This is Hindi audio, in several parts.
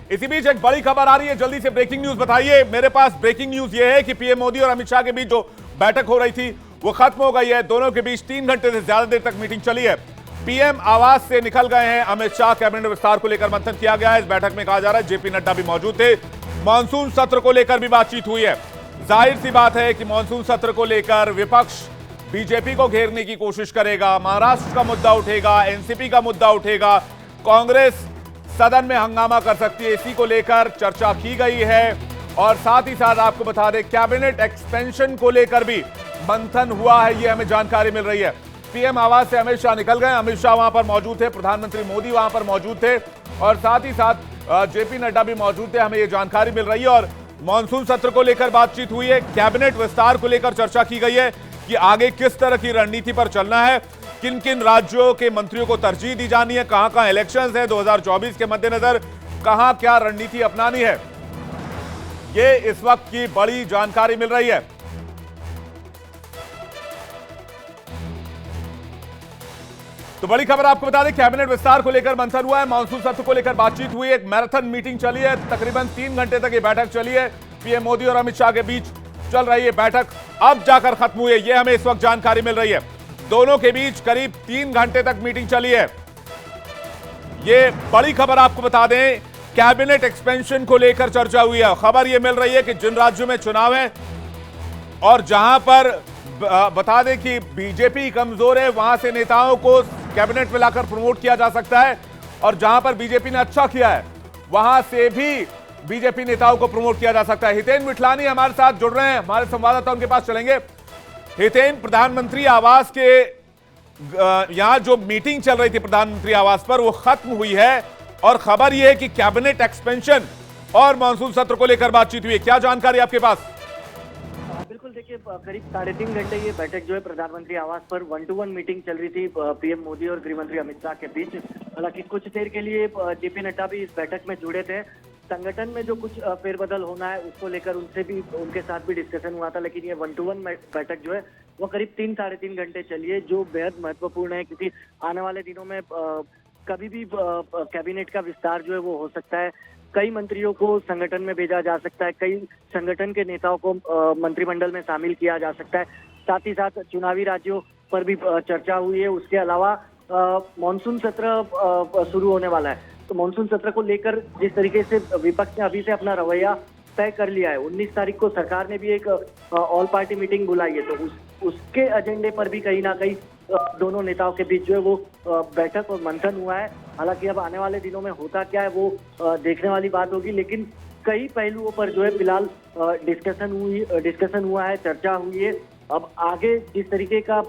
इसी बीच एक बड़ी खबर आ रही है, जल्दी से ब्रेकिंग न्यूज बताइए। मेरे पास ब्रेकिंग न्यूज ये है कि पीएम मोदी और अमित शाह के बीच जो बैठक हो रही थी वो खत्म हो गई है। दोनों के बीच 3 घंटे से ज्यादा देर तक मीटिंग चली है। पीएम आवास से निकल गए हैं अमित शाह। कैबिनेट विस्तार को लेकर मंथन किया गया है। इस बैठक में कहा जा रहा है जेपी नड्डा भी मौजूद थे। मानसून सत्र को लेकर भी बातचीत हुई है। जाहिर सी बात है कि मानसून सत्र को लेकर विपक्ष बीजेपी को घेरने की कोशिश करेगा। महाराष्ट्र का मुद्दा उठेगा, एनसीपी का मुद्दा उठेगा, कांग्रेस सदन में हंगामा कर सकती है। इसी को लेकर चर्चा की गई है। और साथ ही साथ आपको बता दें, कैबिनेट एक्सपेंशन को लेकर भी मंथन हुआ है, ये हमें जानकारी मिल रही है। पीएम आवास से अमित शाह निकल गए। अमित शाह वहां पर मौजूद थे, प्रधानमंत्री मोदी वहां पर मौजूद थे और साथ ही साथ जेपी नड्डा भी मौजूद थे, हमें ये जानकारी मिल रही है। और मानसून सत्र को लेकर बातचीत हुई है। कैबिनेट विस्तार को लेकर चर्चा की गई है कि आगे किस तरह की रणनीति पर चलना है, किन किन राज्यों के मंत्रियों को तरजीह दी जानी है, कहां कहां इलेक्शंस है 2024 के मद्देनजर, कहां क्या रणनीति अपनानी है, ये इस वक्त की बड़ी जानकारी मिल रही है। तो बड़ी खबर आपको बता दें, कैबिनेट विस्तार को लेकर मंथन हुआ है, मानसून सत्र को लेकर बातचीत हुई, एक मैराथन मीटिंग चली है। तकरीबन 3 घंटे तक ये बैठक चली है। पीएम मोदी और अमित शाह के बीच चल रही है बैठक, अब जाकर खत्म हुई है, ये हमें इस वक्त जानकारी मिल रही है। दोनों के बीच करीब 3 घंटे तक मीटिंग चली है। ये बड़ी खबर आपको बता दें, कैबिनेट एक्सपेंशन को लेकर चर्चा हुई है। खबर यह मिल रही है कि जिन राज्यों में चुनाव है और जहां पर बता दें कि बीजेपी कमजोर है, वहां से नेताओं को कैबिनेट में लाकर प्रमोट किया जा सकता है। और जहां पर बीजेपी ने अच्छा किया है, वहां से भी बीजेपी नेताओं को प्रमोट किया जा सकता है। हितेन मिठलानी हमारे साथ जुड़ रहे हैं, हमारे संवाददाता उनके पास चलेंगे। हितेन, प्रधानमंत्री आवास के यहां जो मीटिंग चल रही थी प्रधानमंत्री आवास पर, वो खत्म हुई है और खबर यह है कि कैबिनेट एक्सपेंशन और मानसून सत्र को लेकर बातचीत हुई है। क्या जानकारी आपके पास? बिल्कुल, देखिए करीब 3.5 घंटे ये बैठक जो है प्रधानमंत्री आवास पर 1-to-1 मीटिंग चल रही थी पीएम मोदी और गृहमंत्री अमित शाह के बीच। हालांकि कुछ देर के लिए जेपी नड्डा भी इस बैठक में जुड़े थे। संगठन में जो कुछ फेरबदल होना है उसको लेकर उनके साथ भी डिस्कशन हुआ था। लेकिन ये 1-to-1 बैठक जो है वो करीब 3-3.5 घंटे चली है, जो बेहद महत्वपूर्ण है क्योंकि आने वाले दिनों में कभी भी कैबिनेट का विस्तार जो है वो हो सकता है। कई मंत्रियों को संगठन में भेजा जा सकता है, कई संगठन के नेताओं को मंत्रिमंडल में शामिल किया जा सकता है। साथ ही साथ चुनावी राज्यों पर भी चर्चा हुई है। उसके अलावा मानसून सत्र शुरू होने वाला है, तो मानसून सत्र को लेकर जिस तरीके से विपक्ष ने अभी से अपना रवैया तय कर लिया है, 19 तारीख को सरकार ने भी एक ऑल पार्टी मीटिंग बुलाई है, तो उसके एजेंडे पर भी कहीं ना कहीं दोनों नेताओं के बीच जो है वो बैठक और मंथन हुआ है। हालांकि अब आने वाले दिनों में होता क्या है वो देखने वाली बात होगी, लेकिन कई पहलुओं पर जो है फिलहाल डिस्कशन हुआ है, चर्चा हुई है। अब आगे जिस तरीके का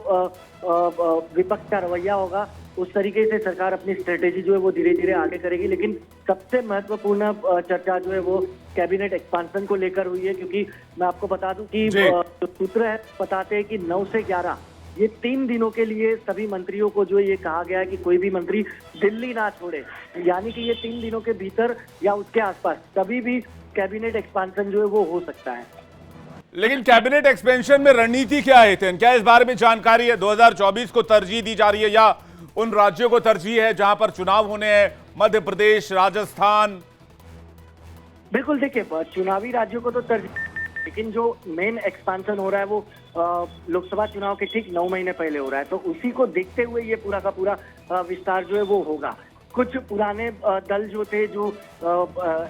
विपक्ष का रवैया होगा, उस तरीके से सरकार अपनी स्ट्रेटेजी जो है वो धीरे धीरे आगे करेगी। लेकिन सबसे महत्वपूर्ण चर्चा जो है वो कैबिनेट एक्सपांशन को लेकर हुई है, क्योंकि मैं आपको बता दूं कि जो सूत्र है बताते हैं कि 9 से 11 ये 3 दिनों के लिए सभी मंत्रियों को जो ये कहा गया है कि कोई भी मंत्री दिल्ली ना छोड़े। यानी कि ये 3 दिनों के भीतर या उसके आसपास कभी भी कैबिनेट एक्सपांशन जो है वो हो सकता है। लेकिन कैबिनेट एक्सपेंशन में रणनीति क्या है? क्या इस बारे में जानकारी है? 2024 को तरजीह दी जा रही है या उन राज्यों को तरजीह है जहां पर चुनाव होने हैं, मध्य प्रदेश, राजस्थान? बिल्कुल, देखिए चुनावी राज्यों को तो तरजीह, लेकिन जो मेन एक्सपांशन हो रहा है वो लोकसभा चुनाव के ठीक 9 महीने पहले हो रहा है, तो उसी को देखते हुए ये पूरा का पूरा विस्तार जो है वो होगा। कुछ पुराने दल जो थे, जो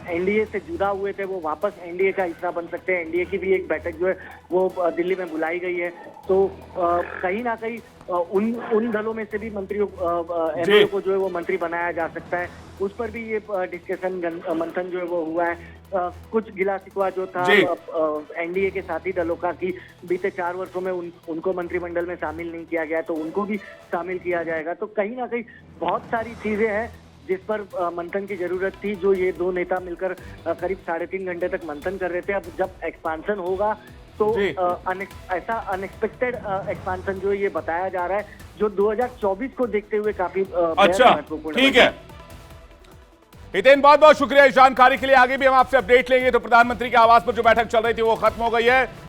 एनडीए से जुदा हुए थे, वो वापस एनडीए का हिस्सा बन सकते हैं। एनडीए की भी एक बैठक जो है वो दिल्ली में बुलाई गई है, तो कहीं ना कहीं उन दलों में से भी एमएलए को जो है वो मंत्री बनाया जा सकता है। उस पर भी ये डिस्कशन मंथन जो है वो हुआ है। कुछ गिला शिकवा जो था एनडीए के साथी दलों का कि बीते 4 वर्षों में उनको मंत्रिमंडल में शामिल नहीं किया गया, तो उनको भी शामिल किया जाएगा। तो कहीं ना कहीं बहुत सारी चीजें हैं जिस पर मंथन की जरूरत थी, जो ये 2 नेता मिलकर करीब 3.5 घंटे तक मंथन कर रहे थे। अब जब एक्सपांशन होगा तो ऐसा अनएक्सपेक्टेड एक्सपांशन जो ये बताया जा रहा है, जो 2024 को देखते हुए काफी अच्छा, ठीक है। हितेन, बहुत बहुत शुक्रिया इस जानकारी के लिए। आगे भी हम आपसे अपडेट लेंगे। तो प्रधानमंत्री के आवास पर जो बैठक चल रही थी वो खत्म हो गई है।